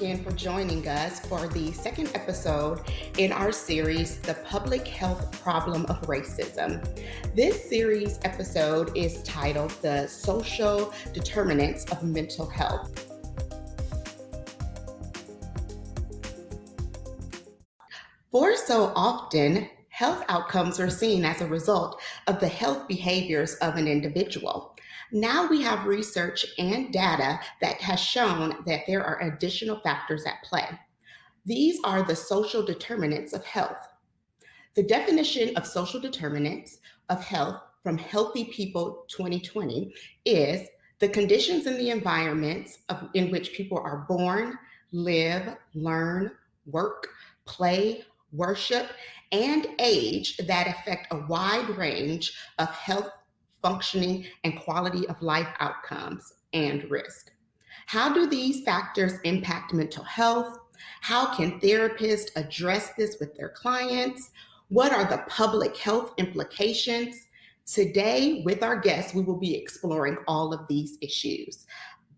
again for joining us for the second episode in our series, The Public Health Problem of Racism. This series episode is titled The Social Determinants of Mental Health. For so often, health outcomes are seen as a result of the health behaviors of an individual. Now we have research and data that has shown that there are additional factors at play. These are the social determinants of health. The definition of social determinants of health from Healthy People 2020 is the conditions in the environments in which people are born, live, learn, work, play, worship, and age that affect a wide range of health, functioning, and quality of life outcomes and risk. How do these factors impact mental health? How can therapists address this with their clients? What are the public health implications? Today, with our guests, we will be exploring all of these issues.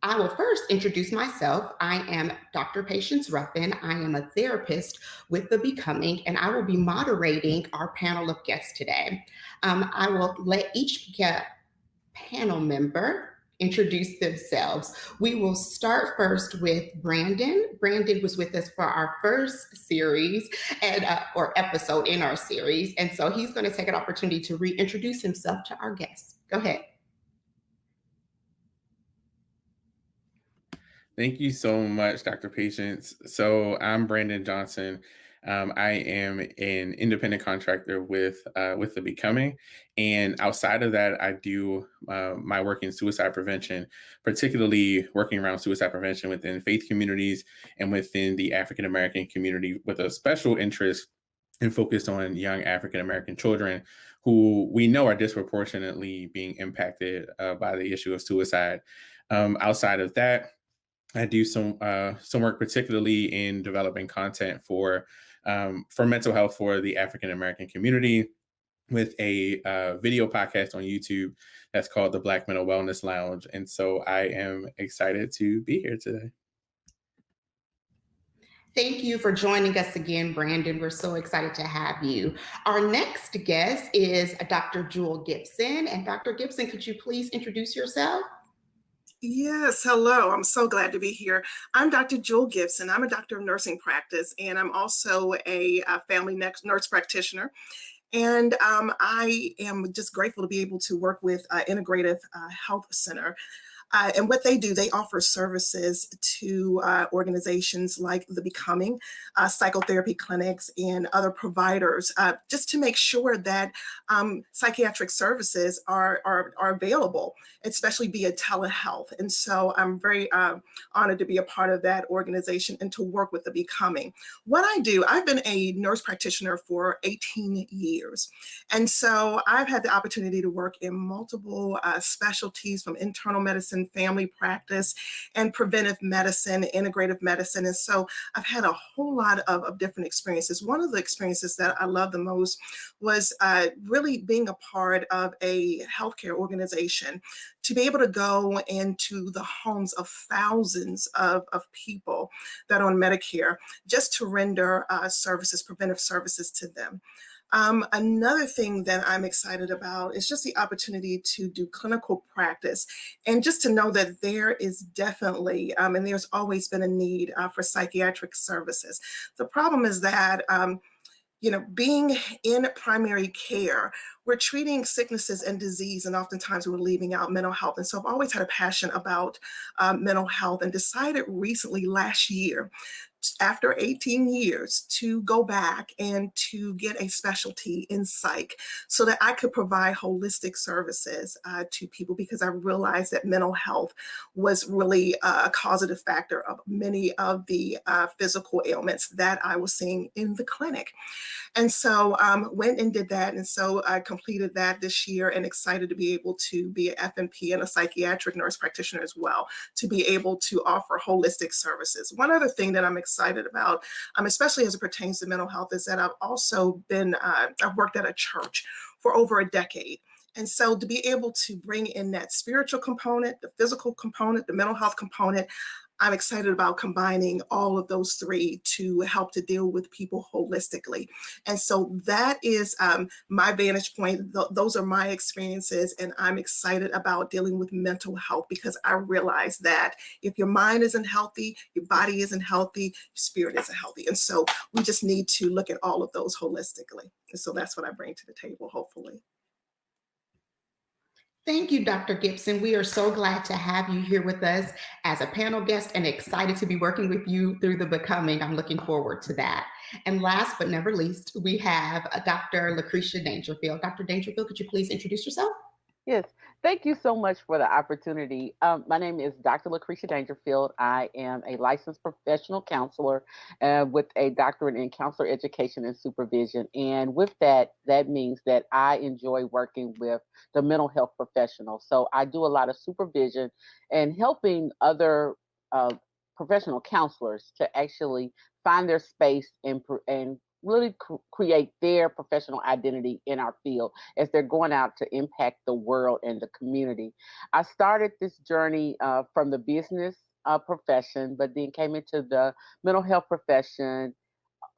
I will first introduce myself. I am Dr. Patience Ruffin. I am a therapist with The Becoming, and I will be moderating our panel of guests today. I will let each panel member introduce themselves. We will start first with Brandon. Brandon was with us for our first series or episode in our series, and so he's going to take an opportunity to reintroduce himself to our guests. Go ahead. Thank you so much, Dr. Patience. So I'm Brandon Johnson. I am an independent contractor with The Becoming. And outside of that, I do my work in suicide prevention, particularly working around suicide prevention within faith communities and within the African American community, with a special interest and focus on young African American children who we know are disproportionately being impacted by the issue of suicide. Outside of that, I do some work, particularly in developing content for mental health for the African American community, with a video podcast on YouTube that's called the Black Mental Wellness Lounge. And so I am excited to be here today. Thank you for joining us again, Brandon. We're so excited to have you. Our next guest is Dr. Jewel Gibson. And Dr. Gibson, could you please introduce yourself? Yes, hello. I'm so glad to be here. I'm Dr. Jewel Gibson. I'm a doctor of nursing practice, and I'm also a family nurse practitioner. And I am just grateful to be able to work with Integrative Health Center. And what they do, they offer services to organizations like The Becoming, psychotherapy clinics, and other providers, just to make sure that psychiatric services are available, especially via telehealth. And so I'm very honored to be a part of that organization and to work with The Becoming. What I do, I've been a nurse practitioner for 18 years. And so I've had the opportunity to work in multiple specialties, from internal medicine, family practice, and preventive medicine, integrative medicine. And so I've had a whole lot of different experiences. One of the experiences that I love the most was really being a part of a healthcare organization, to be able to go into the homes of thousands of people that are on Medicare, just to render services, preventive services to them. Another thing that I'm excited about is just the opportunity to do clinical practice, and just to know that there is definitely, and there's always been a need for psychiatric services. The problem is that, being in primary care, we're treating sicknesses and disease, and oftentimes we're leaving out mental health. And so I've always had a passion about mental health, and decided recently, last year, after 18 years, to go back and to get a specialty in psych, so that I could provide holistic services to people, because I realized that mental health was really a causative factor of many of the physical ailments that I was seeing in the clinic. And so went and did that. And so I completed that this year, and excited to be able to be an FNP and a psychiatric nurse practitioner as well, to be able to offer holistic services. One other thing that I'm excited about, especially as it pertains to mental health, is that I've also been, I've worked at a church for over a decade. And so to be able to bring in that spiritual component, the physical component, the mental health component, I'm excited about combining all of those three to help to deal with people holistically. And so that is my vantage point. Those are my experiences, and I'm excited about dealing with mental health because I realize that if your mind isn't healthy, your body isn't healthy, your spirit isn't healthy. And so we just need to look at all of those holistically. And so that's what I bring to the table, hopefully. Thank you, Dr. Gibson. We are so glad to have you here with us as a panel guest and excited to be working with you through the Becoming. I'm looking forward to that. And last but never least, we have Dr. Lacrecia Dangerfield. Dr. Dangerfield, could you please introduce yourself? Yes, thank you so much for the opportunity. My name is Dr. Lacrecia Dangerfield. I am a licensed professional counselor with a doctorate in counselor education and supervision. And with that, that means that I enjoy working with the mental health professionals. So I do a lot of supervision and helping other professional counselors to actually find their space and really create their professional identity in our field as they're going out to impact the world and the community. I started this journey from the business profession, but then came into the mental health profession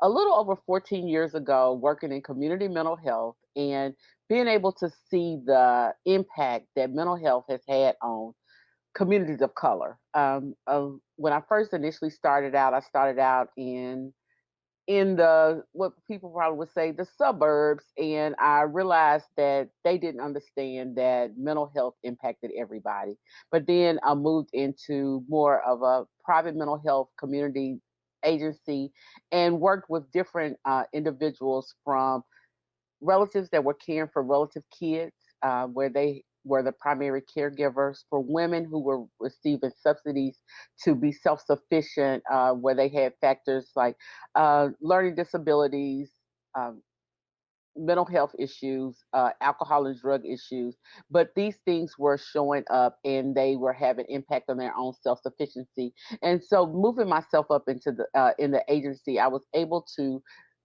a little over 14 years ago, working in community mental health and being able to see the impact that mental health has had on communities of color. When I first initially started out, I started out in the what people probably would say the suburbs, and I realized that they didn't understand that mental health impacted everybody. But then I moved into more of a private mental health community agency and worked with different individuals, from relatives that were caring for relative kids, where they were the primary caregivers, for women who were receiving subsidies to be self-sufficient, where they had factors like learning disabilities, um, mental health issues, alcohol and drug issues. But these things were showing up and they were having impact on their own self-sufficiency. And so moving myself up into the in the agency, I was able to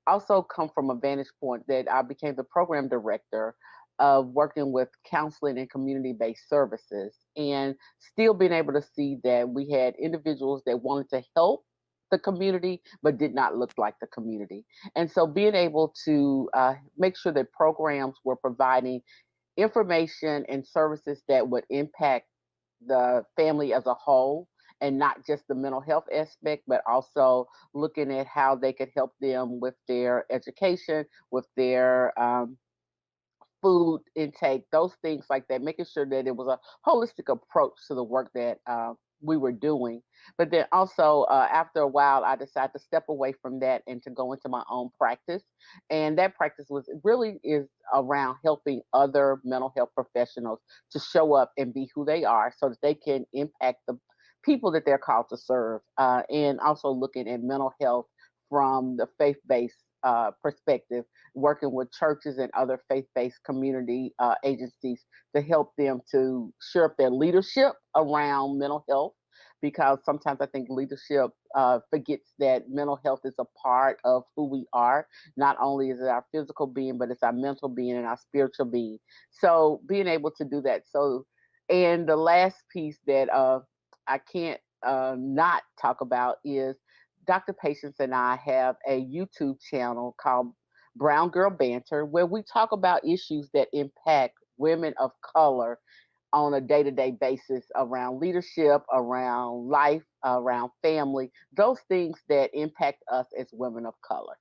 also come from a vantage point that I became the program director of working with counseling and community-based services, and still being able to see that we had individuals that wanted to help the community but did not look like the community. And so being able to make sure that programs were providing information and services that would impact the family as a whole, and not just the mental health aspect, but also looking at how they could help them with their education, with their food intake, those things like that, making sure that it was a holistic approach to the work that we were doing. But then also, after a while, I decided to step away from that and to go into my own practice. And that practice was really is around helping other mental health professionals to show up and be who they are so that they can impact the people that they're called to serve. And also looking at mental health from the faith-based perspective, working with churches and other faith-based community agencies to help them to share up their leadership around mental health, because sometimes I think leadership forgets that mental health is a part of who we are. Not only is it our physical being, but it's our mental being and our spiritual being. So being able to do that. So, and the last piece that I can't not talk about is Dr. Patience and I have a YouTube channel called Brown Girl Banter, where we talk about issues that impact women of color on a day-to-day basis, around leadership, around life, around family, those things that impact us as women of color.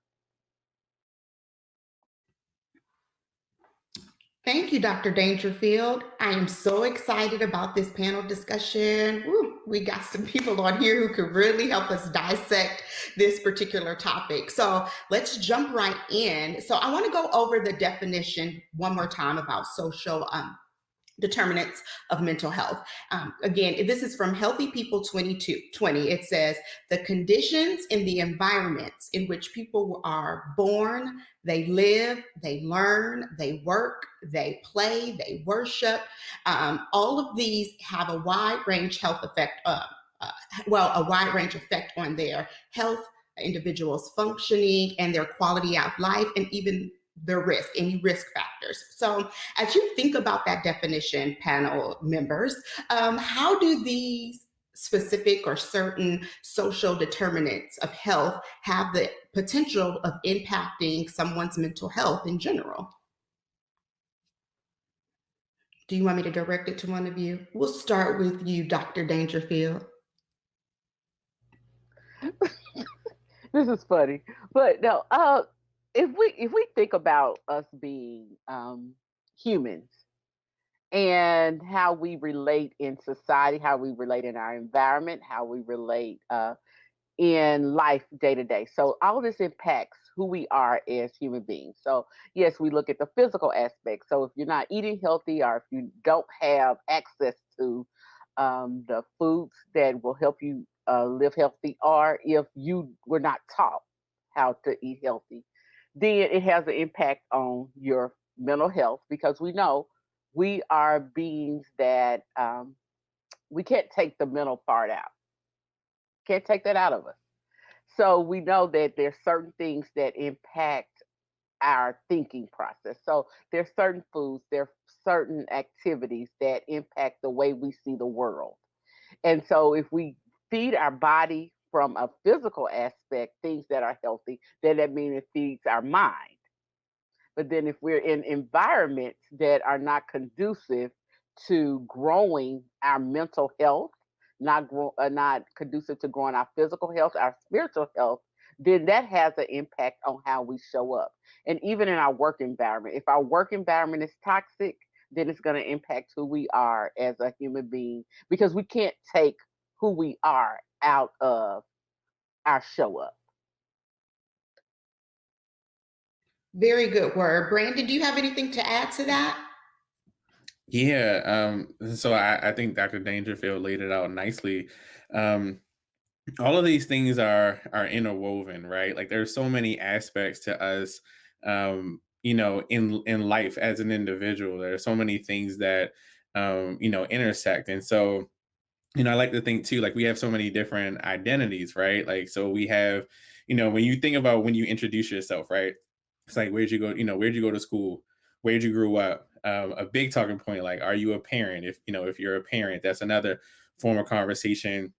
Thank you, Dr. Dangerfield. I am so excited about this panel discussion. Woo, we got some people on here who could really help us dissect this particular topic. So let's jump right in. So I want to go over the definition one more time about social determinants of mental health. Again, this is from Healthy People 2020. It says the conditions in the environments in which people are born, they live, they learn, they work, they play, they worship. All of these have a wide range health effect. A wide range effect on their health, individuals' functioning, and their quality of life, and even their risk, any risk factors. So as you think about that definition, panel members, how do these specific or certain social determinants of health have the potential of impacting someone's mental health in general? Do you want me to direct it to one of you? We'll start with you, Dr. Dangerfield. This is funny, but no. If we think about us being humans and how we relate in society, how we relate in our environment, how we relate in life day to day. So all this impacts who we are as human beings. So yes, we look at the physical aspect. So if you're not eating healthy, or if you don't have access to the foods that will help you live healthy, or if you were not taught how to eat healthy, then it has an impact on your mental health, because we know we are beings that we can't take the mental part out. Can't take that out of us. So we know that there's certain things that impact our thinking process. So there's certain foods, there's certain activities that impact the way we see the world. And so if we feed our body from a physical aspect, things that are healthy, then that means it feeds our mind. But then if we're in environments that are not conducive to growing our mental health, not conducive to growing our physical health, our spiritual health, then that has an impact on how we show up. And even in our work environment, if our work environment is toxic, then it's going to impact who we are as a human being, because we can't take who we are out of our show up. Very good word. Brandon, do you have anything to add to that? Yeah, so I think Dr. Dangerfield laid it out nicely. Um, all of these things are interwoven, right? Like there's so many aspects to us, in life as an individual. There are so many things that intersect, and so I like to think too, like we have so many different identities, right? Like, so we have, when you think about when you introduce yourself, right? It's like, where'd you go? Where'd you go to school? Where'd you grow up? A big talking point, like, are you a parent? If you're a parent, that's another form of conversation.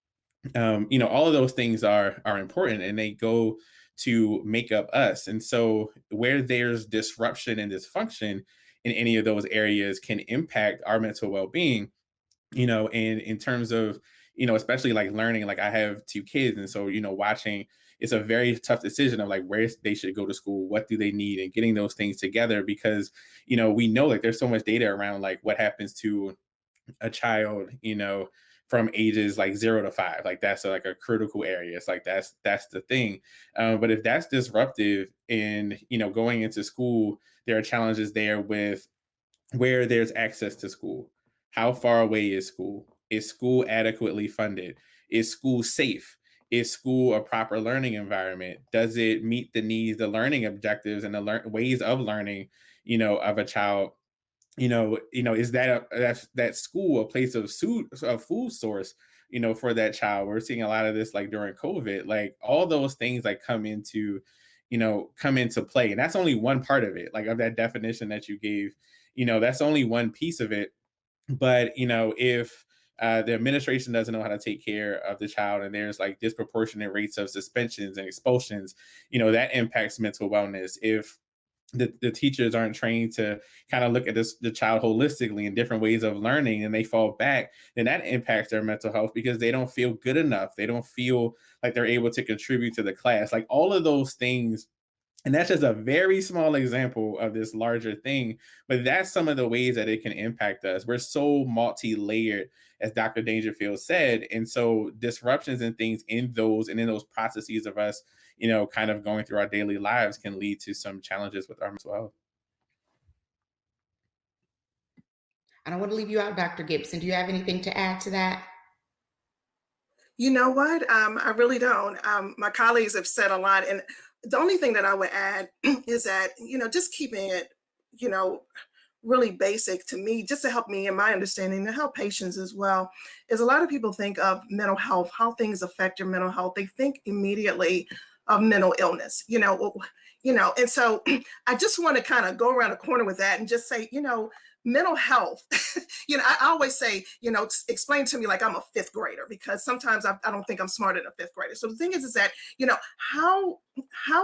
All of those things are important, and they go to make up us. And so where there's disruption and dysfunction in any of those areas can impact our mental well-being, and in terms of, especially like learning. Like I have two kids, and so watching, it's a very tough decision of like where they should go to school, what do they need, and getting those things together, because we know like there's so much data around like what happens to a child, from ages like 0 to 5. Like that's like a critical area. It's like that's the thing. But if that's disruptive in going into school, there are challenges there with where there's access to school. How far away is school? Is school adequately funded? Is school safe? Is school a proper learning environment? Does it meet the needs, the learning objectives, and the ways of learning, of a child? Is that school a place of a food source, for that child? We're seeing a lot of this like during COVID, like all those things like come into play. And that's only one part of it, like of that definition that you gave, that's only one piece of it. But if the administration doesn't know how to take care of the child, and there's like disproportionate rates of suspensions and expulsions, that impacts mental wellness. If the teachers aren't trained to kind of look at the child holistically in different ways of learning, and they fall back, then that impacts their mental health, because they don't feel good enough. They don't feel like they're able to contribute to the class. Like all of those things. And that's just a very small example of this larger thing, but that's some of the ways that it can impact us. We're so multi-layered, as Dr. Dangerfield said. And so disruptions and things in those processes of us, kind of going through our daily lives can lead to some challenges with our mental health. I don't want to leave you out, Dr. Gibson. Do you have anything to add to that? You know what? I really don't. My colleagues have said a lot. And the only thing that I would add is that, just keeping it, really basic to me, just to help me in my understanding, to help patients as well, is a lot of people think of mental health, how things affect your mental health. They think immediately of mental illness. And so I just want to kind of go around the corner with that and just say, mental health, I always say, explain to me like I'm a fifth grader, because sometimes I don't think I'm smarter than a fifth grader. So the thing is that, how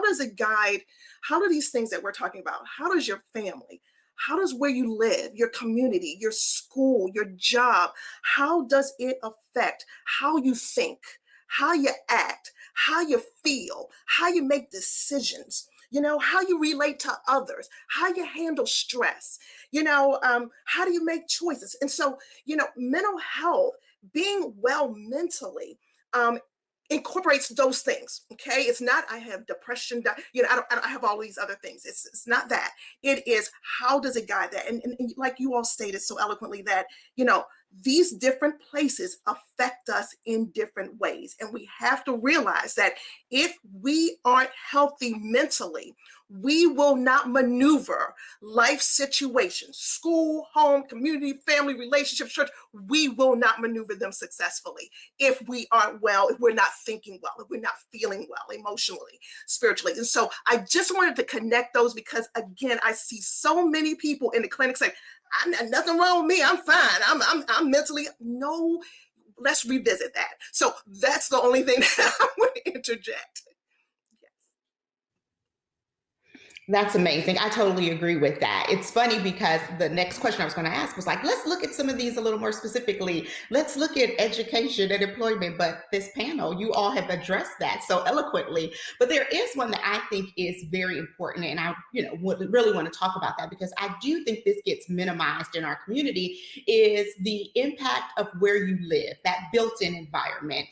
does it guide, how do these things that we're talking about, how does your family, how does where you live, your community, your school, your job, how does it affect how you think, how you act, how you feel, how you make decisions, how you relate to others, how you handle stress, how do you make choices? And so, mental health, being well mentally, incorporates those things. Okay, it's not I have depression, I don't have all these other things. It's not that. It is, how does it guide that? And like you all stated so eloquently, that these different places affect us in different ways, and we have to realize that if we aren't healthy mentally, we will not maneuver life situations, school, home, community, family, relationships, church. We will not maneuver them successfully if we aren't well, if we're not thinking well, if we're not feeling well emotionally, spiritually. And so I just wanted to connect those, because again, I see so many people in the clinic say, I'm nothing wrong with me, I'm fine, I'm mentally. No, let's revisit that. So that's the only thing that I want to interject. That's amazing. I totally agree with that. It's funny because the next question I was going to ask was like, let's look at some of these a little more specifically. Let's look at education and employment. But this panel, you all have addressed that so eloquently. But there is one that I think is very important, and I, would really want to talk about that, because I do think this gets minimized in our community, is the impact of where you live, that built-in environment,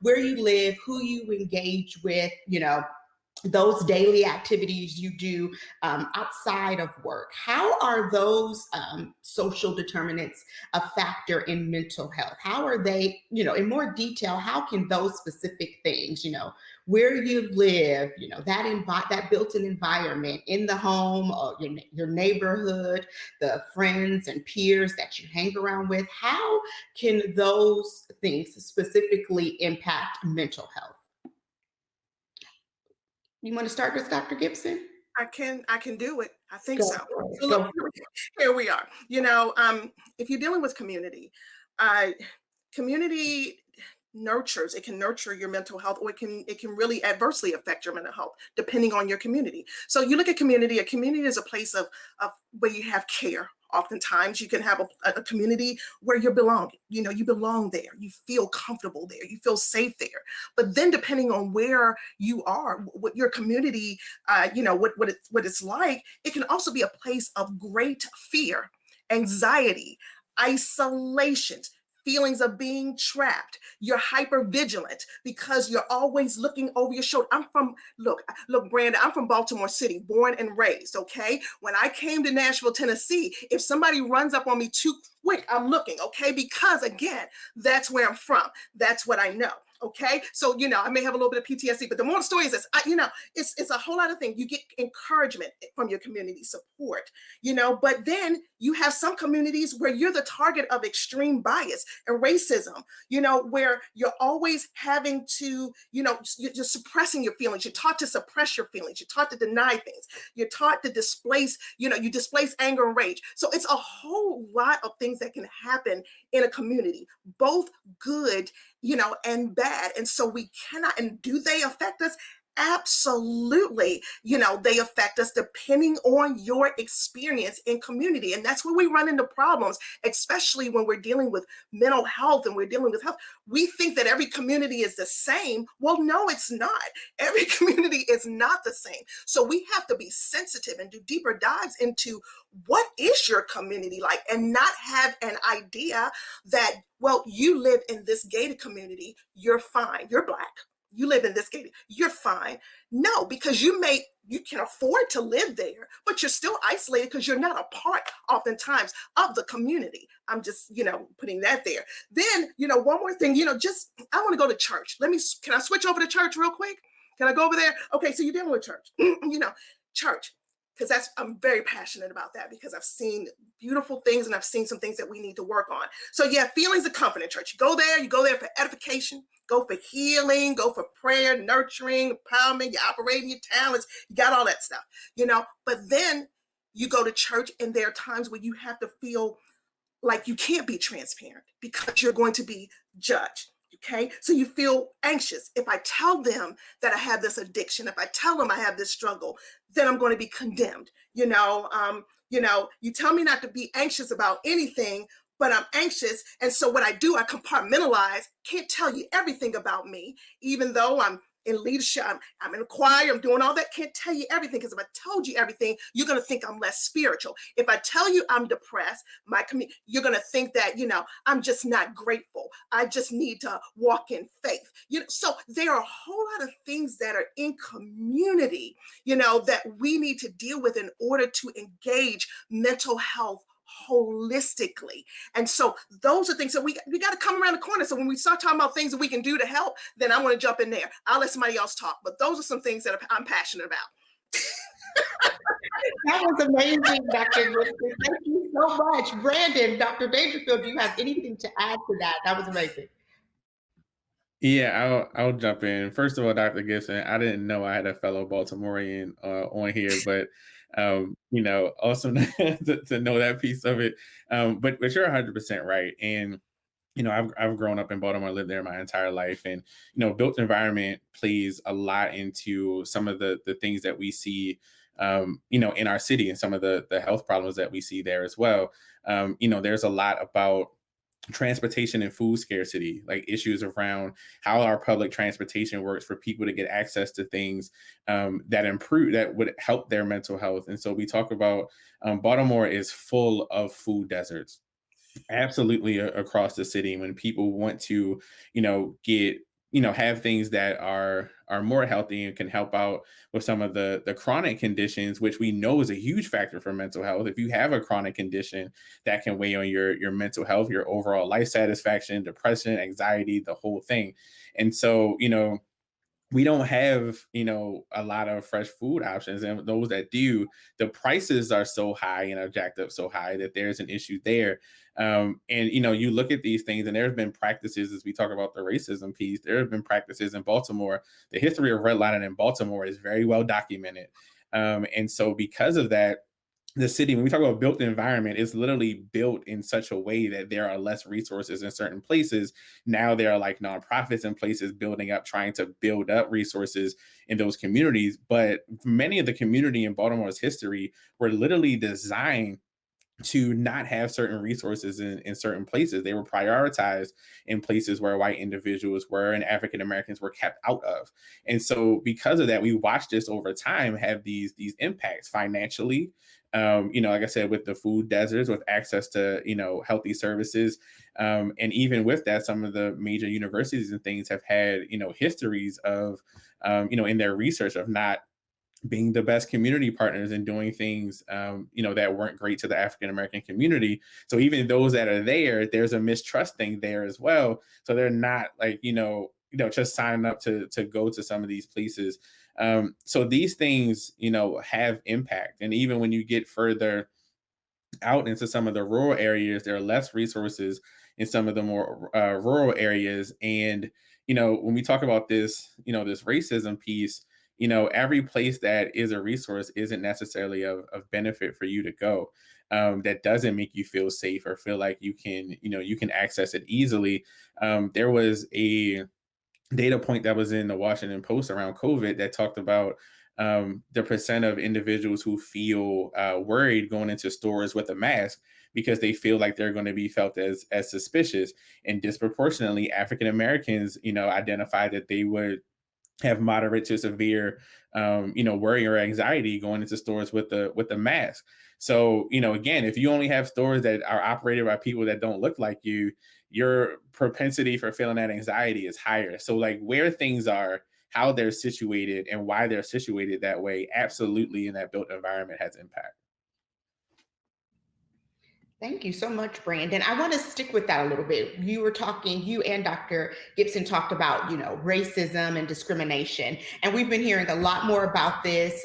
where you live, who you engage with, those daily activities you do outside of work. How are those social determinants a factor in mental health? How are they, in more detail, how can those specific things, where you live, that built-in environment in the home, or your neighborhood, the friends and peers that you hang around with, how can those things specifically impact mental health? You want to start with Dr. Gibson? I can do it. I think Go so. for it. So look, here we are. If you're dealing with community, community nurtures. It can nurture your mental health, or it can really adversely affect your mental health depending on your community. So you look at community. A community is a place of where you have care. Oftentimes you can have a community where you belong. You belong there. You feel comfortable there. You feel safe there. But then depending on where you are, what your community, what it's like, it can also be a place of great fear, anxiety, isolation, feelings of being trapped. You're hyper vigilant because you're always looking over your shoulder. Look, Brandon, I'm from Baltimore City, born and raised, okay? When I came to Nashville, Tennessee, if somebody runs up on me too quick, I'm looking, okay? Because again, that's where I'm from. That's what I know. Okay, so I may have a little bit of PTSD, but the more the story is this, it's a whole lot of things. You get encouragement from your community, support, but then you have some communities where you're the target of extreme bias and racism, where you're always having to, you're suppressing your feelings. You're taught to suppress your feelings. You're taught to deny things. You're taught to displace, you displace anger and rage. So it's a whole lot of things that can happen in a community, both good, and bad. And so we cannot, and do they affect us? Absolutely. They affect us depending on your experience in community. And that's where we run into problems, especially when we're dealing with mental health and we're dealing with health. We think that every community is the same. Well, no, it's not. Every community is not the same. So we have to be sensitive and do deeper dives into what is your community like, and not have an idea that, well, you live in this gated community, you're fine, you're Black. You live in this gated, you're fine. No, because you can afford to live there, but you're still isolated because you're not a part, oftentimes, of the community. I'm just, putting that there. Then, one more thing, I want to go to church. Can I switch over to church real quick? Can I go over there? Okay, so you're dealing with church. Church. because I'm very passionate about that, because I've seen beautiful things and I've seen some things that we need to work on. So yeah, feelings of comfort in church. You go there for edification, go for healing, go for prayer, nurturing, empowerment, you're operating your talents, you got all that stuff, but then you go to church and there are times where you have to feel like you can't be transparent because you're going to be judged. Okay, so you feel anxious. If I tell them that I have this addiction, if I tell them I have this struggle, then I'm going to be condemned. You tell me not to be anxious about anything, but I'm anxious. And so what I do, I compartmentalize, can't tell you everything about me, even though I'm in leadership, I'm in a choir, I'm doing all that, can't tell you everything, because if I told you everything, you're going to think I'm less spiritual. If I tell you I'm depressed, you're going to think that, I'm just not grateful. I just need to walk in faith. So there are a whole lot of things that are in community, that we need to deal with in order to engage mental health holistically. And so those are things that we got to come around the corner. So when we start talking about things that we can do to help, then I want to jump in there. I'll let somebody else talk, but those are some things that I'm passionate about. That was amazing, Dr. Gibson. Thank you so much. Brandon, Dr. Dangerfield, do you have anything to add to that? That was amazing. Yeah, I'll jump in. First of all, Dr. Gibson, I didn't know I had a fellow Baltimorean on here, but awesome to know that piece of it. But you're 100% right. And I've grown up in Baltimore, lived there my entire life, and built environment plays a lot into some of the things that we see, in our city, and some of the health problems that we see there as well. There's a lot about transportation and food scarcity, like issues around how our public transportation works for people to get access to things that would help their mental health. And so we talk about Baltimore is full of food deserts, absolutely, across the city. When people want to get have things that are more healthy and can help out with some of the chronic conditions, which we know is a huge factor for mental health. If you have a chronic condition, that can weigh on your mental health, your overall life satisfaction, depression, anxiety, the whole thing. And so we don't have a lot of fresh food options, and those that do, the prices are so high and are jacked up so high that there's an issue there. And you look at these things, and there's been practices, as we talk about the racism piece, there have been practices in Baltimore. The history of redlining in Baltimore is very well documented, and so because of that, the city, when we talk about built environment, is literally built in such a way that there are less resources in certain places. Now there are like nonprofits in places building up, trying to build up resources in those communities. But many of the community in Baltimore's history were literally designed to not have certain resources in certain places. They were prioritized in places where white individuals were and African Americans were kept out of. And so because of that, we watched this over time have these impacts financially. Like I said, with the food deserts, with access to healthy services, and even with that, some of the major universities and things have had histories of in their research of not being the best community partners and doing things that weren't great to the African American community. So even those that are there, there's a mistrust thing there as well. So they're not like just signing up to go to some of these places. So these things have impact. And even when you get further out into some of the rural areas, there are less resources in some of the more rural areas. And when we talk about this this racism piece, every place that is a resource isn't necessarily of benefit for you to go. That doesn't make you feel safe or feel like you can access it easily. There was a data point that was in the Washington Post around COVID that talked about the percent of individuals who feel worried going into stores with a mask because they feel like they're going to be felt as suspicious. And disproportionately, African Americans, identify that they would have moderate to severe, worry or anxiety going into stores with the mask. So, again, if you only have stores that are operated by people that don't look like you, your propensity for feeling that anxiety is higher. So, like where things are, how they're situated, and why they're situated that way, absolutely, in that built environment has impact. Thank you so much, Brandon. I want to stick with that a little bit. You and Dr. Gibson talked about, racism and discrimination. And we've been hearing a lot more about this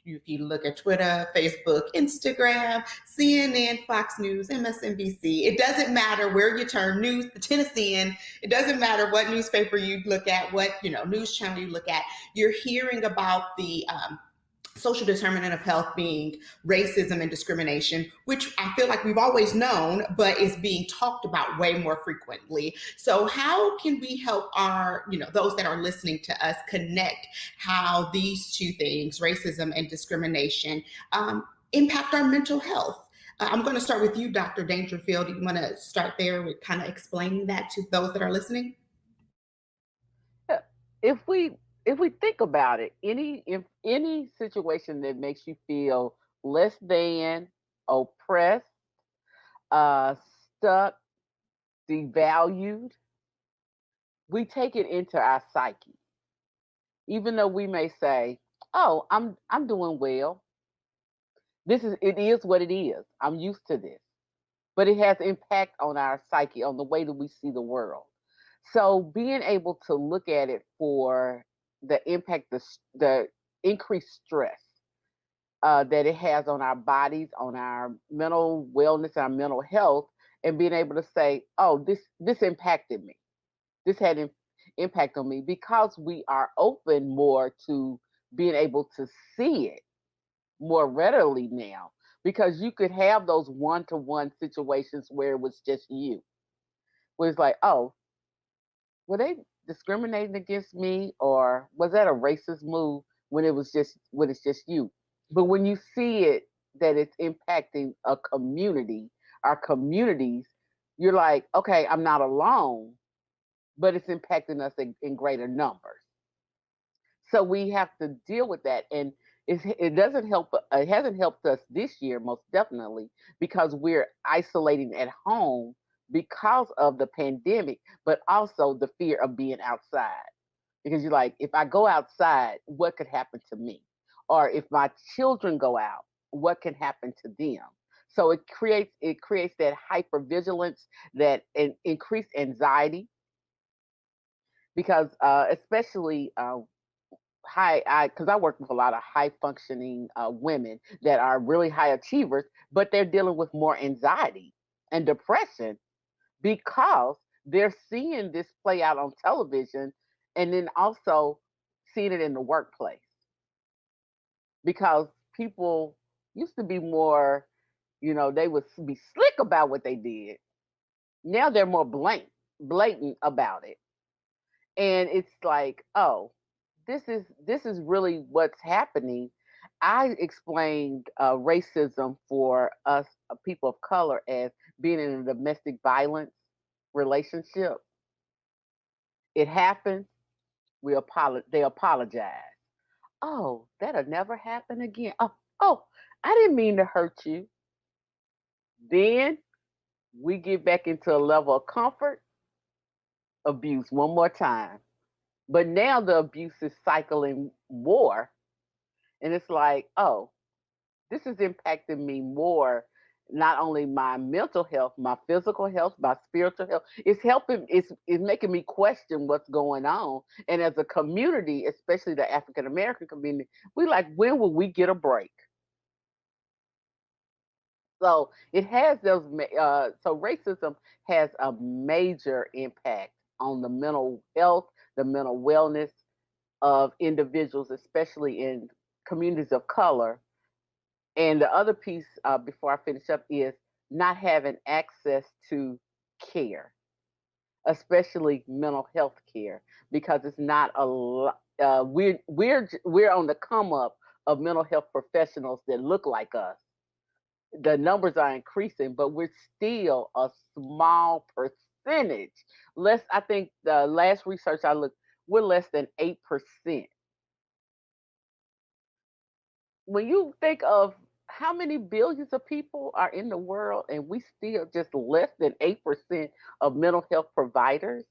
if you look at Twitter, Facebook, Instagram, CNN, Fox News, MSNBC, it doesn't matter where you turn news, the Tennessean, it doesn't matter what newspaper you look at, what news channel you look at, you're hearing about the social determinant of health being racism and discrimination, which I feel like we've always known, but is being talked about way more frequently. So how can we help our, those that are listening to us connect how these two things, racism and discrimination, impact our mental health? I'm going to start with you, Dr. Dangerfield. You want to start there with kind of explaining that to those that are listening? If we think about it, any situation that makes you feel less than, oppressed, uh, stuck, devalued, we take it into our psyche. Even though we may say, "Oh, I'm doing well. It is what it is. I'm used to this." But it has impact on our psyche, on the way that we see the world. So being able to look at it for the impact, the increased stress that it has on our bodies, on our mental wellness, our mental health, and being able to say, "Oh, this impacted me. This had an impact on me," because we are open more to being able to see it more readily now. Because you could have those one-to-one situations where it was just you, where it's like, "Oh, were they discriminating against me, or was that a racist move?" When it's just you. But when you see it that it's impacting a community, our communities, you're like, "Okay, I'm not alone, but it's impacting us in greater numbers." So we have to deal with that, and it doesn't help. It hasn't helped us this year, most definitely, because we're isolating at home because of the pandemic, but also the fear of being outside. Because you're like, if I go outside, what could happen to me? Or if my children go out, what can happen to them? So it creates that hypervigilance, that increased anxiety, because especially because I work with a lot of high functioning women that are really high achievers, but they're dealing with more anxiety and depression because they're seeing this play out on television, and then also seeing it in the workplace, because people used to be more, they would be slick about what they did. Now they're more blatant about it. And it's like, "Oh, this is really what's happening." I explained racism for us, people of color, as being in a domestic violence relationship. It happens. They apologize. "Oh, that'll never happen again. Oh, I didn't mean to hurt you." Then we get back into a level of comfort, abuse one more time. But now the abuse is cycling more. And it's like, "Oh, this is impacting me more, not only my mental health, my physical health, my spiritual health. It's making me question what's going on." And as a community, especially the African American community, we like, when will we get a break? So it has so racism has a major impact on the mental health, the mental wellness of individuals, especially in communities of color. And the other piece, before I finish up, is not having access to care, especially mental health care, because it's not a lot. We're on the come up of mental health professionals that look like us. The numbers are increasing, but we're still a small percentage. I think the last research I looked, we're less than 8%. When you think of how many billions of people are in the world, and we still just less than 8% of mental health providers,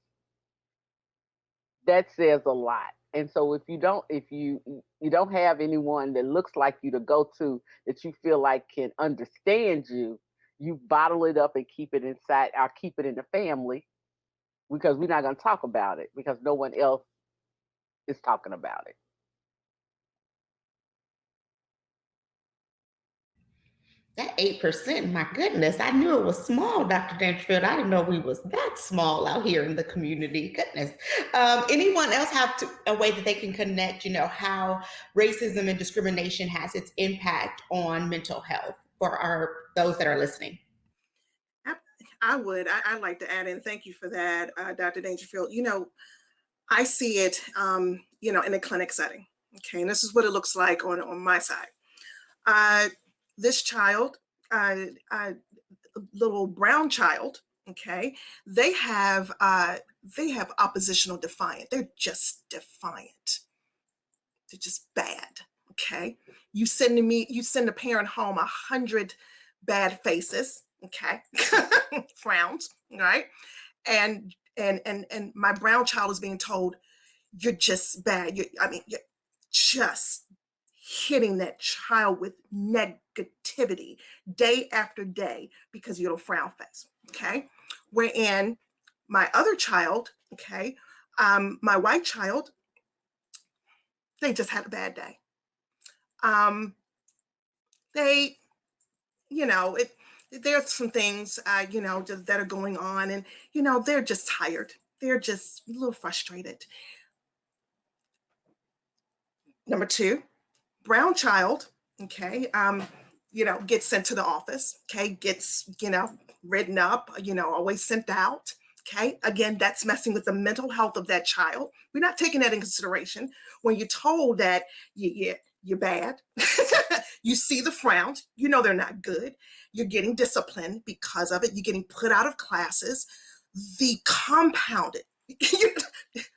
that says a lot. And so if you don't have anyone that looks like you to go to, that you feel like can understand you, you bottle it up and keep it inside, or keep it in the family, because we're not going to talk about it because no one else is talking about it. That 8%, my goodness, I knew it was small, Dr. Dangerfield. I didn't know we was that small out here in the community. Goodness. Anyone else have a way that they can connect, how racism and discrimination has its impact on mental health for those that are listening? I would. I'd like to add in. Thank you for that, Dr. Dangerfield. I see it, in a clinic setting. Okay, and this is what it looks like on my side. This child, little brown child, okay, they have oppositional defiant. They're just defiant. They're just bad. Okay, you send a parent home 100 bad faces. Okay, frowns. Right, and my brown child is being told, you're just bad. You're just hitting that child with negativity day after day because you don't frown face. Okay. Wherein my other child, okay, my white child, they just had a bad day. They, there's some things, that are going on, and, they're just tired. They're just a little frustrated. Number two, brown child, okay, gets sent to the office, okay, gets, written up, always sent out, okay. Again, that's messing with the mental health of that child. We're not taking that in consideration. When you're told that you're bad, you see the frowns, they're not good. You're getting disciplined because of it. You're getting put out of classes. The compounded,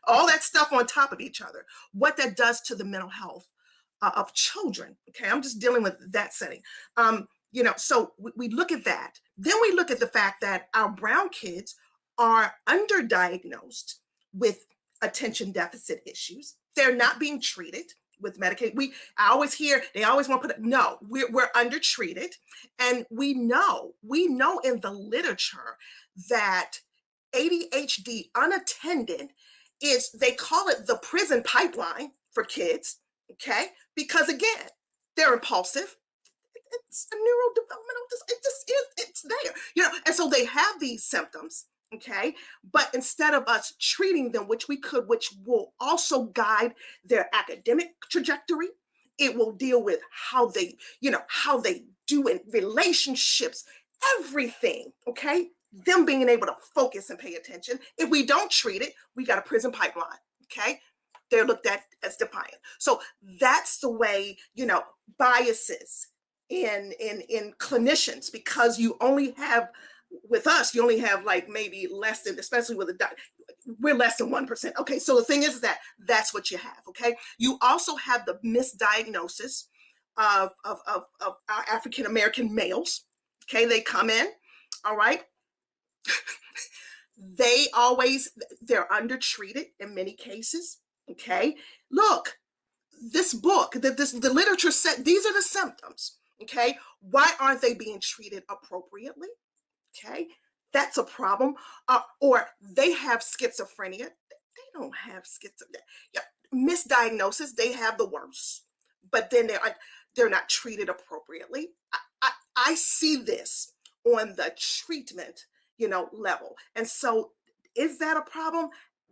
all that stuff on top of each other, what that does to the mental health of children. Okay, I'm just dealing with that setting. So we look at that. Then we look at the fact that our brown kids are underdiagnosed with attention deficit issues. They're not being treated with Medicaid. I always hear they always want to put no, we're undertreated, and we know in the literature that ADHD unattended is, they call it the prison pipeline for kids. Okay, because again, they're impulsive. It's a neurodevelopmental, it just is, it's there, and so they have these symptoms. Okay, but instead of us treating them, which will also guide their academic trajectory, it will deal with how they do in relationships, everything. Okay, them being able to focus and pay attention. If we don't treat it, we got a prison pipeline. Okay, they're looked at as defiant. So that's the way, biases in clinicians, because you only have, with us, you only have like maybe less than, especially with we're less than 1%. Okay, so the thing is that that's what you have. Okay, you also have the misdiagnosis of our African American males. Okay, they come in, all right. They're undertreated in many cases. Okay, look, this book, the literature said these are the symptoms. Okay, why aren't they being treated appropriately? Okay, that's a problem. Or they have schizophrenia. They don't have schizophrenia. Yeah, misdiagnosis. They have the worst, but then they're not treated appropriately. I see this on the treatment, level, and so is that a problem?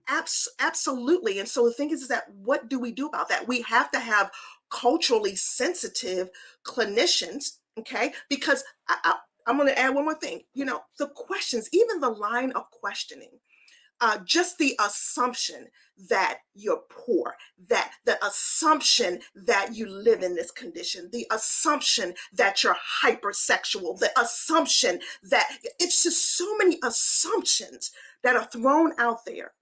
Absolutely. And so the thing is that what do we do about that? We have to have culturally sensitive clinicians, okay? Because I'm going to add one more thing. The questions, even the line of questioning, just the assumption that you're poor, that the assumption that you live in this condition, the assumption that you're hypersexual, the assumption that it's just so many assumptions that are thrown out there.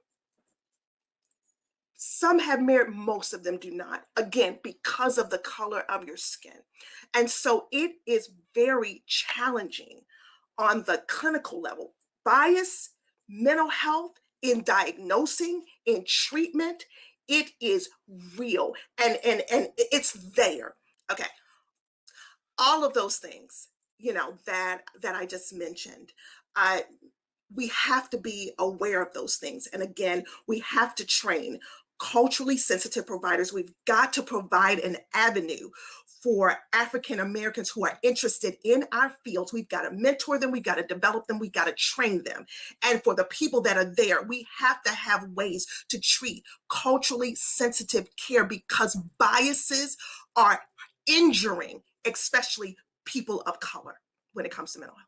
Some have merit, most of them do not. Again, because of the color of your skin. And so it is very challenging on the clinical level. Bias, mental health, in diagnosing, in treatment, it is real and it's there. Okay. All of those things, that I just mentioned, we have to be aware of those things. And again, we have to train culturally sensitive providers. We've got to provide an avenue for African Americans who are interested in our fields. We've got to mentor them, we've got to develop them, we've got to train them. And for the people that are there, we have to have ways to treat culturally sensitive care, because biases are injuring, especially people of color, when it comes to mental health.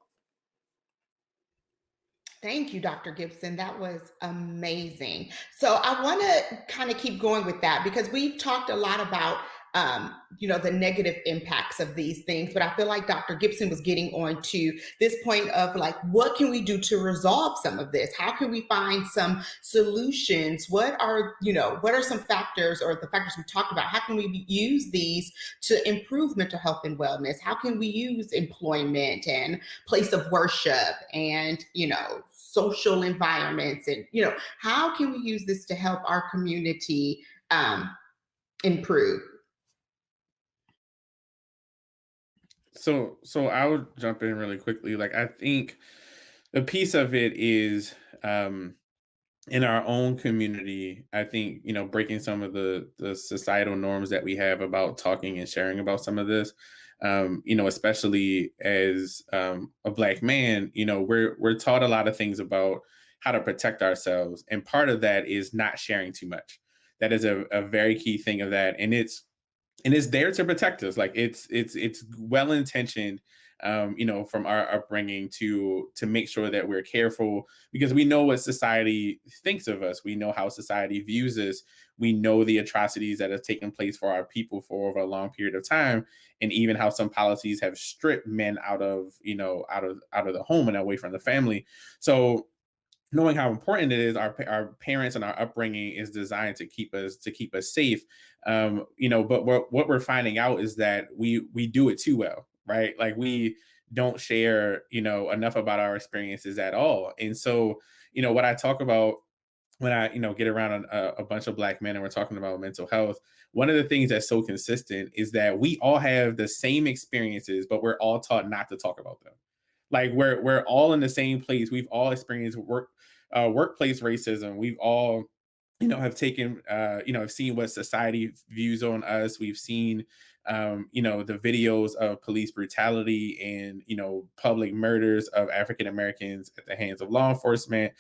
Thank you, Dr. Gibson. That was amazing. So I want to kind of keep going with that, because we've talked a lot about the negative impacts of these things, but I feel like Dr. Gibson was getting on to this point of like, what can we do to resolve some of this? How can we find some solutions? What are some factors, or the factors we talked about? How can we use these to improve mental health and wellness? How can we use employment and place of worship and, social environments, and, how can we use this to help our community improve? So I would jump in really quickly. Like, I think a piece of it is, in our own community, I think, breaking some of the societal norms that we have about talking and sharing about some of this. Especially as a Black man, we're taught a lot of things about how to protect ourselves, and part of that is not sharing too much. That is a very key thing of that, and it's there to protect us. Like, it's well intentioned, from our upbringing to make sure that we're careful, because we know what society thinks of us. We know how society views us. We know the atrocities that have taken place for our people for over a long period of time, and even how some policies have stripped men out of the home and away from the family. So knowing how important it is, our parents and our upbringing is designed to keep us safe. But what we're finding out is that we do it too well, right? Like, we don't share enough about our experiences at all. And so what I talk about when I get around a bunch of Black men and we're talking about mental health, one of the things that's so consistent is that we all have the same experiences, but we're all taught not to talk about them. Like, we're all in the same place. We've all experienced workplace racism. We've all have taken have seen what society views on us. We've seen the videos of police brutality and public murders of African Americans at the hands of law enforcement.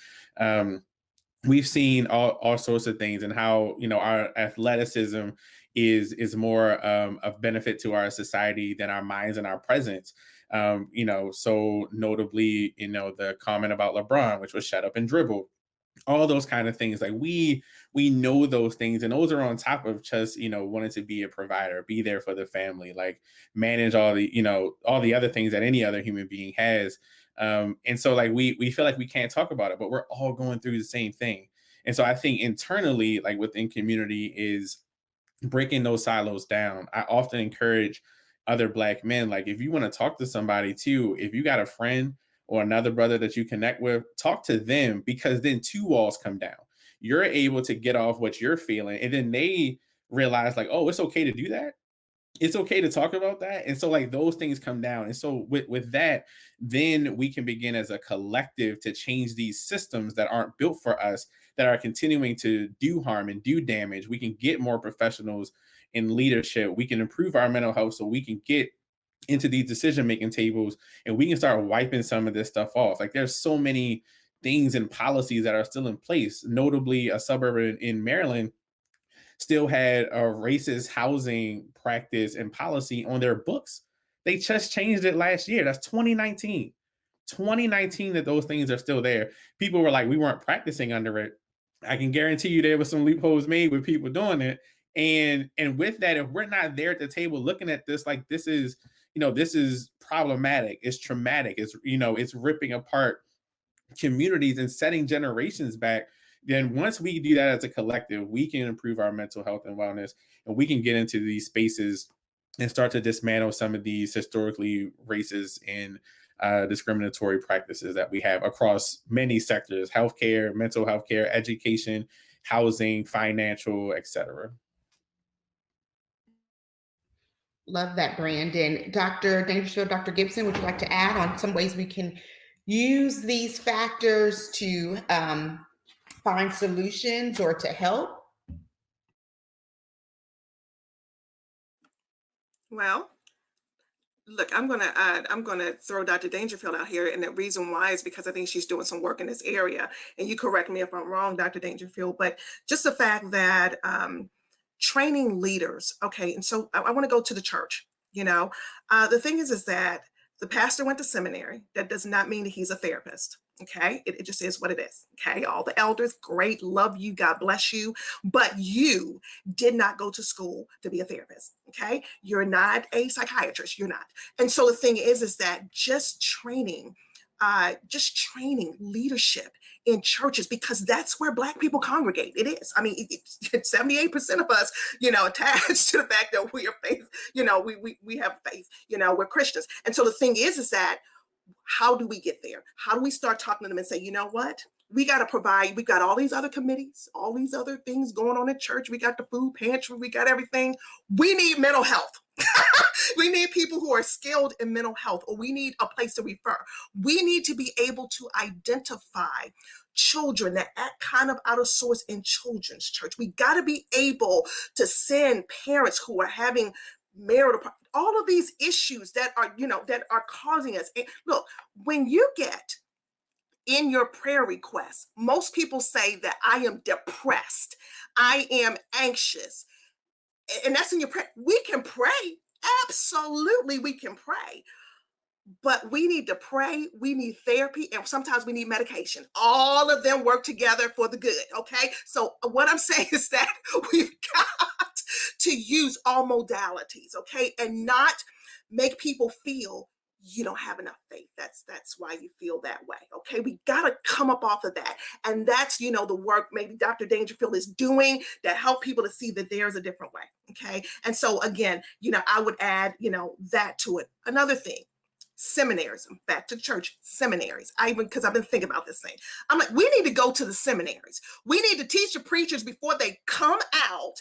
We've seen all sorts of things, and how our athleticism is more of benefit to our society than our minds and our presence. So notably, the comment about LeBron, which was shut up and dribble, all those kind of things. Like, we know those things, and those are on top of just wanting to be a provider, be there for the family, like manage all the other things that any other human being has. And so, like, we feel like we can't talk about it, but we're all going through the same thing. And so I think internally, like within community, is breaking those silos down. I often encourage other Black men, like, if you want to talk to somebody too, if you got a friend or another brother that you connect with, talk to them, because then two walls come down. You're able to get off what you're feeling, and then they realize, like, oh, it's okay to do that. It's okay to talk about that. And so, like, those things come down. And so with that, then we can begin as a collective to change these systems that aren't built for us, that are continuing to do harm and do damage. We can get more professionals in leadership. We can improve our mental health so we can get into these decision making tables, and we can start wiping some of this stuff off. Like, there's so many things and policies that are still in place. Notably, a suburb in Maryland still had a racist housing practice and policy on their books. They just changed it last year. That's 2019. 2019 that those things are still there. People were like, we weren't practicing under it. I can guarantee you there was some loopholes made with people doing it. And with that, if we're not there at the table looking at this, like, this is problematic, it's traumatic, it's ripping apart communities and setting generations back. Then once we do that as a collective, we can improve our mental health and wellness, and we can get into these spaces and start to dismantle some of these historically racist and discriminatory practices that we have across many sectors: healthcare, mental health care, education, housing, financial, etc. Love that, Brandon. Dr. Dangerfield, Dr. Gibson, would you like to add on some ways we can use these factors to find solutions or to help? Well, look, I'm gonna throw Dr. Dangerfield out here, and the reason why is because I think she's doing some work in this area. And you correct me if I'm wrong, Dr. Dangerfield, but just the fact that training leaders, okay, and so I want to go to the church. The thing is that the pastor went to seminary. That does not mean that he's a therapist. Okay, it just is what it is. Okay, all the elders, great, love you, God bless you, but you did not go to school to be a therapist. Okay, you're not a psychiatrist. You're not. And so the thing is that just training leadership in churches, because that's where Black people congregate. It is. I mean, 78% of us, attached to the fact that we are faith. We have faith. We're Christians. And so the thing is that how do we get there? How do we start talking to them and say, you know what? We got to provide, we've got all these other committees, all these other things going on in church. We got the food pantry, we got everything. We need mental health. We need people who are skilled in mental health, or we need a place to refer. We need to be able to identify children that act kind of out of sorts in children's church. We got to be able to send parents who are having marital, all of these issues that are causing us. And look, when you get in your prayer request, most people say that I am depressed, I am anxious, and that's in your prayer. We can pray. Absolutely, we can pray. But we need to pray, we need therapy, and sometimes we need medication. All of them work together for the good, okay? So what I'm saying is that we've got to use all modalities, okay? And not make people feel you don't have enough faith. That's why you feel that way, okay? We got to come up off of that. And that's, the work maybe Dr. Dangerfield is doing to help people to see that there's a different way, okay? And so again, I would add, that to it. Another thing, seminaries, back to church, seminaries. Because I've been thinking about this thing. I'm like, we need to go to the seminaries. We need to teach the preachers before they come out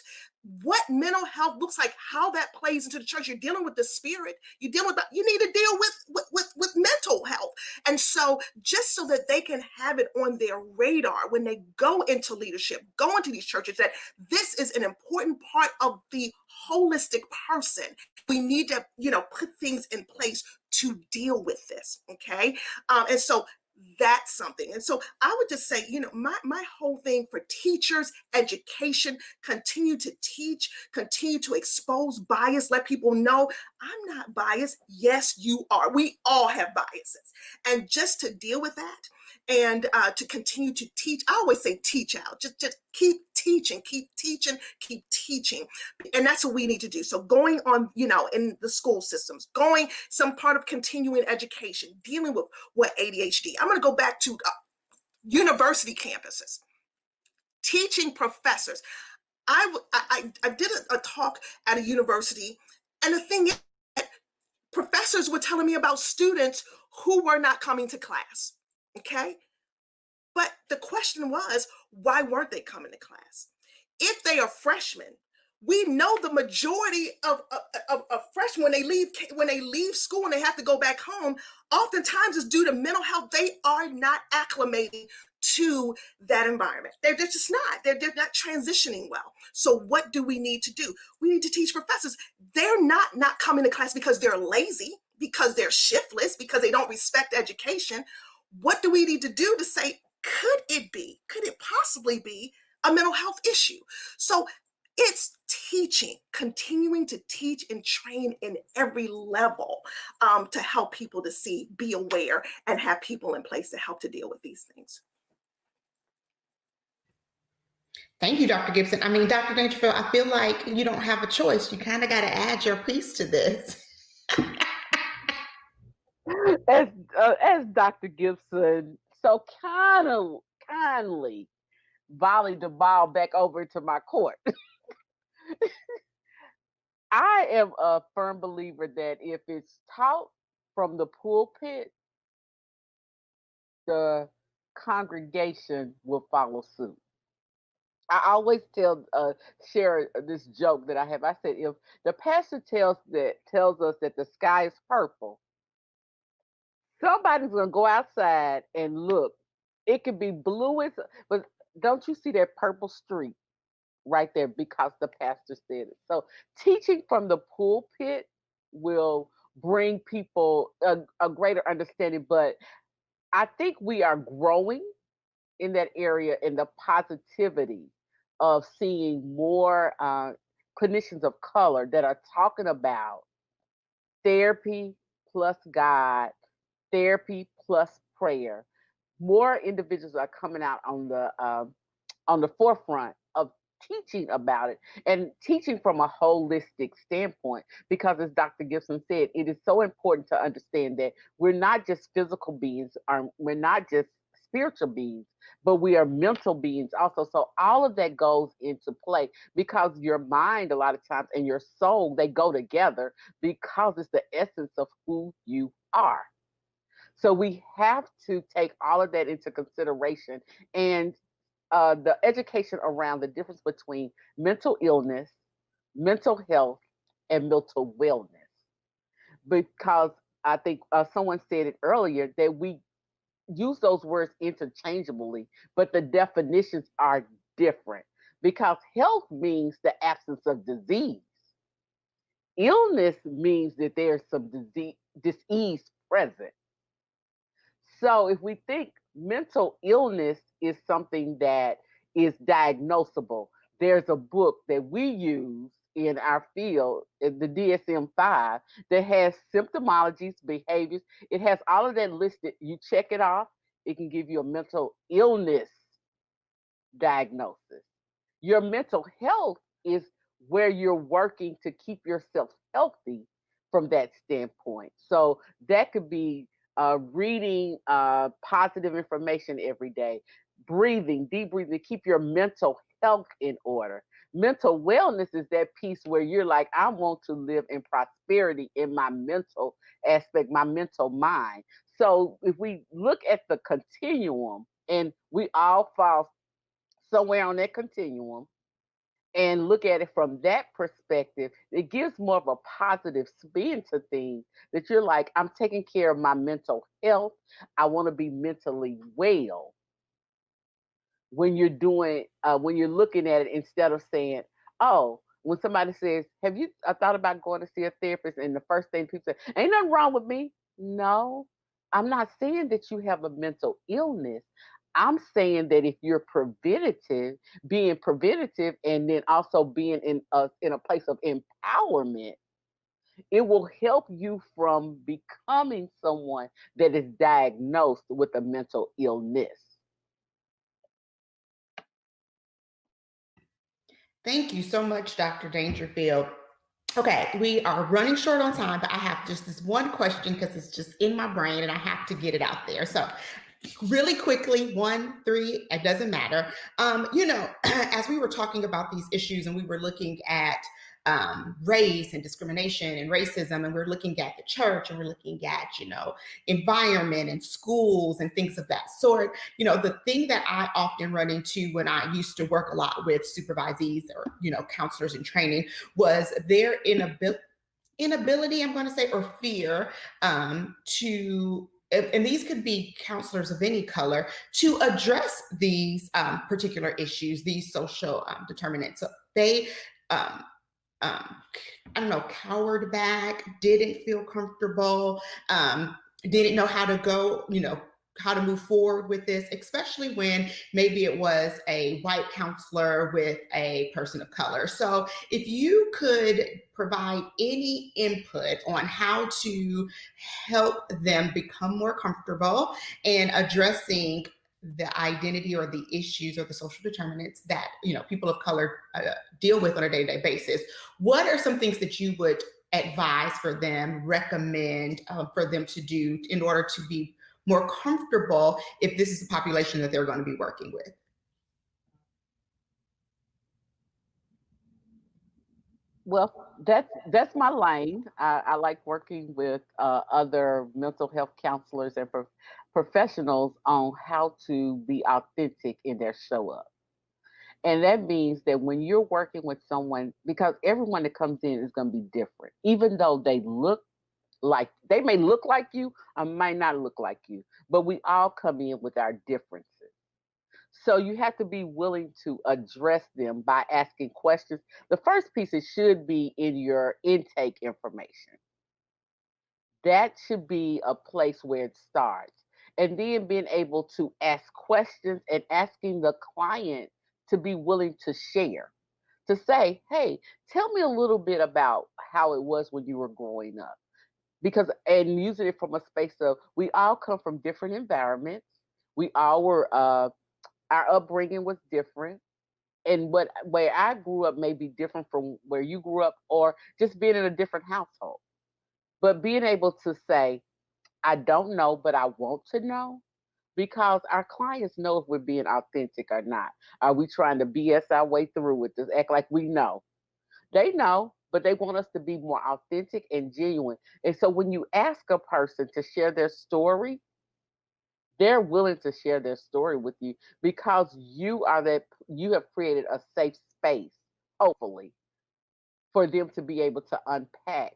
what mental health looks like, how that plays into the church. You're dealing with the spirit. You need to deal with mental health. And so just so that they can have it on their radar when they go into leadership, go into these churches, that this is an important part of the holistic person. We need to, put things in place to deal with this. Okay. And so that's something. And so I would just say, my whole thing for teachers, education, continue to teach, continue to expose bias, let people know I'm not biased. Yes, you are. We all have biases. And just to deal with that and to continue to teach, I always say teach out, just keep teaching, keep teaching, keep teaching. And that's what we need to do. So going on, in the school systems, going some part of continuing education, dealing with what ADHD. I'm going to go back to university campuses, teaching professors. I did a talk at a university, and the thing is, professors were telling me about students who were not coming to class. Okay. But the question was, why weren't they coming to class? If they are freshmen, we know the majority of freshmen, when they leave school and they have to go back home, oftentimes it's due to mental health. They are not acclimating to that environment. They're just not. They're not transitioning well. So what do we need to do? We need to teach professors. They're not coming to class because they're lazy, because they're shiftless, because they don't respect education. What do we need to do to say, could it possibly be a mental health issue? So it's teaching, continuing to teach and train in every level to help people to see, be aware, and have people in place to help to deal with these things. Thank you, Dr. Gibson. I mean, Dr. Dangerfield, I feel like you don't have a choice. You kind of got to add your piece to this. As Dr. Gibson so kindly volleyed the ball back over to my court. I am a firm believer that if it's taught from the pulpit, the congregation will follow suit. I always share this joke that I have. I said, if the pastor tells us that the sky is purple, somebody's gonna go outside and look. It could be blue as, but don't you see that purple streak right there because the pastor said it? So teaching from the pulpit will bring people a greater understanding. But I think we are growing in that area, in the positivity of seeing more clinicians of color that are talking about therapy plus God, therapy plus prayer. More individuals are coming out on the forefront of teaching about it and teaching from a holistic standpoint. Because, as Dr. Gibson said, it is so important to understand that we're not just physical beings, we're not just spiritual beings, but we are mental beings also. So all of that goes into play because your mind, a lot of times, and your soul, they go together because it's the essence of who you are. So we have to take all of that into consideration, and the education around the difference between mental illness, mental health, and mental wellness. Because I think someone said it earlier that we use those words interchangeably, but the definitions are different. Because health means the absence of disease. Illness means that there's some disease present. So if we think mental illness is something that is diagnosable, there's a book that we use in our field, the DSM-5, that has symptomologies, behaviors. It has all of that listed. You check it off, it can give you a mental illness diagnosis. Your mental health is where you're working to keep yourself healthy from that standpoint. So that could be reading positive information every day, breathing, deep breathing to keep your mental health in order. Mental wellness is that piece where you're like, I want to live in prosperity in my mental aspect, my mental mind. So if we look at the continuum, and we all fall somewhere on that continuum, and look at it from that perspective, it gives more of a positive spin to things that you're like, I'm taking care of my mental health. I want to be mentally well. When you're looking at it, instead of saying, oh, when somebody says, have you thought about going to see a therapist? And the first thing people say, ain't nothing wrong with me. No, I'm not saying that you have a mental illness. I'm saying that if you're being preventative, and then also being in a place of empowerment, it will help you from becoming someone that is diagnosed with a mental illness. Thank you so much, Dr. Dangerfield. Okay, we are running short on time, but I have just this one question because it's just in my brain and I have to get it out there. So, really quickly, 1, 3, it doesn't matter. As we were talking about these issues and we were looking at race and discrimination and racism, and we're looking at the church, and we're looking at, environment and schools and things of that sort. The thing that I often run into when I used to work a lot with supervisees or, counselors in training was their inability, I'm going to say, or fear to, and these could be counselors of any color, to address these particular issues, these social determinants. So they, I don't know, cowered back, didn't feel comfortable, didn't know how to go, how to move forward with this, especially when maybe it was a white counselor with a person of color. So if you could provide any input on how to help them become more comfortable and addressing the identity or the issues or the social determinants that people of color deal with on a day-to-day basis, what are some things that you would advise for them, recommend for them to do in order to be more comfortable if this is the population that they're going to be working with? Well, that's my lane. I like working with other mental health counselors and professionals on how to be authentic in their show up. And that means that when you're working with someone, because everyone that comes in is going to be different, even though they may look like you or might not look like you, but we all come in with our differences. So you have to be willing to address them by asking questions. The first piece, it should be in your intake information. That should be a place where it starts. And then being able to ask questions and asking the client to be willing to share, to say, hey, tell me a little bit about how it was when you were growing up. Because, and using it from a space of, we all come from different environments. We all were, our upbringing was different. And what where I grew up may be different from where you grew up, or just being in a different household. But being able to say, I don't know, but I want to know, because our clients know if we're being authentic or not. Are we trying to BS our way through with this, act like we know? They know, but they want us to be more authentic and genuine. And so when you ask a person to share their story, they're willing to share their story with you, because you have created a safe space, hopefully, for them to be able to unpack,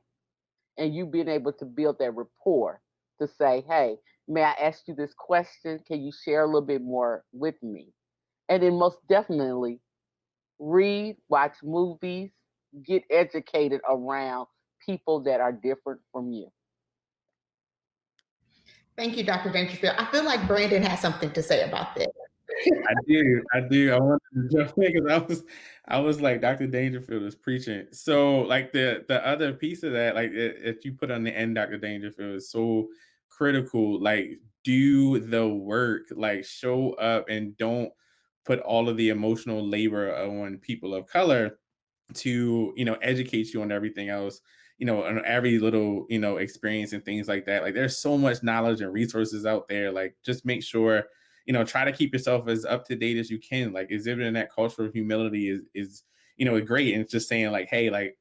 and you being able to build that rapport to say, hey, may I ask you this question? Can you share a little bit more with me? And then most definitely read, watch movies, get educated around people that are different from you. Thank you, Dr. Dangerfield. I feel like Brandon has something to say about this. I do. I wanted to jump in because I was like, Dr. Dangerfield is preaching. So like the other piece of that, like if you put on the end, Dr. Dangerfield is so critical. Like do the work, like show up and don't put all of the emotional labor on people of color to educate you on everything else, on every little experience and things like that. Like there's so much knowledge and resources out there. Like just make sure try to keep yourself as up to date as you can. Like exhibiting that culture of humility is great. And it's just saying like, hey, like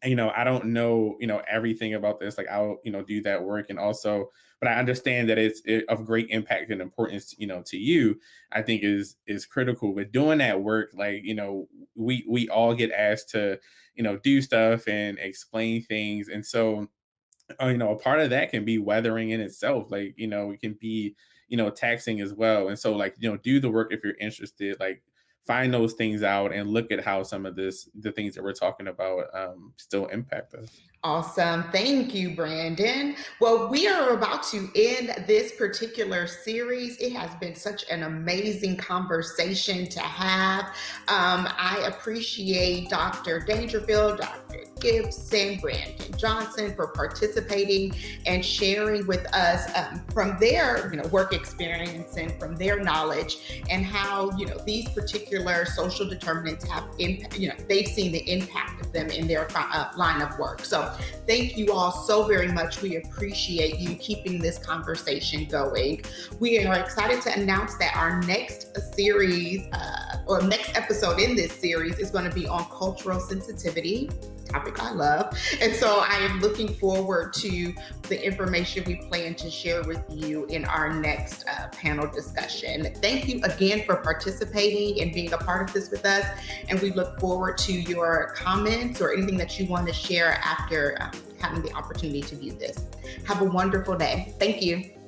I don't know everything about this. Like I'll do that work. And also, but I understand that it's of great impact and importance to you. I think is critical. But doing that work, like we all get asked to do stuff and explain things. And so a part of that can be weathering in itself. Like it can be taxing as well. And so like do the work if you're interested. Like find those things out and look at how some of the things that we're talking about still impact us. Awesome. Thank you, Brandon. Well, we are about to end this particular series. It has been such an amazing conversation to have. I appreciate Dr. Dangerfield, Dr. Gibson, Brandon Johnson for participating and sharing with us from their work experience and from their knowledge, and how these particular social determinants have they've seen the impact of them in their line of work. So thank you all so very much. We appreciate you keeping this conversation going. We are excited to announce that our next series or next episode in this series is going to be on cultural sensitivity, topic I love. And so I am looking forward to the information we plan to share with you in our next panel discussion. Thank you again for participating and being a part of this with us. And we look forward to your comments or anything that you want to share after having the opportunity to view this. Have a wonderful day. Thank you.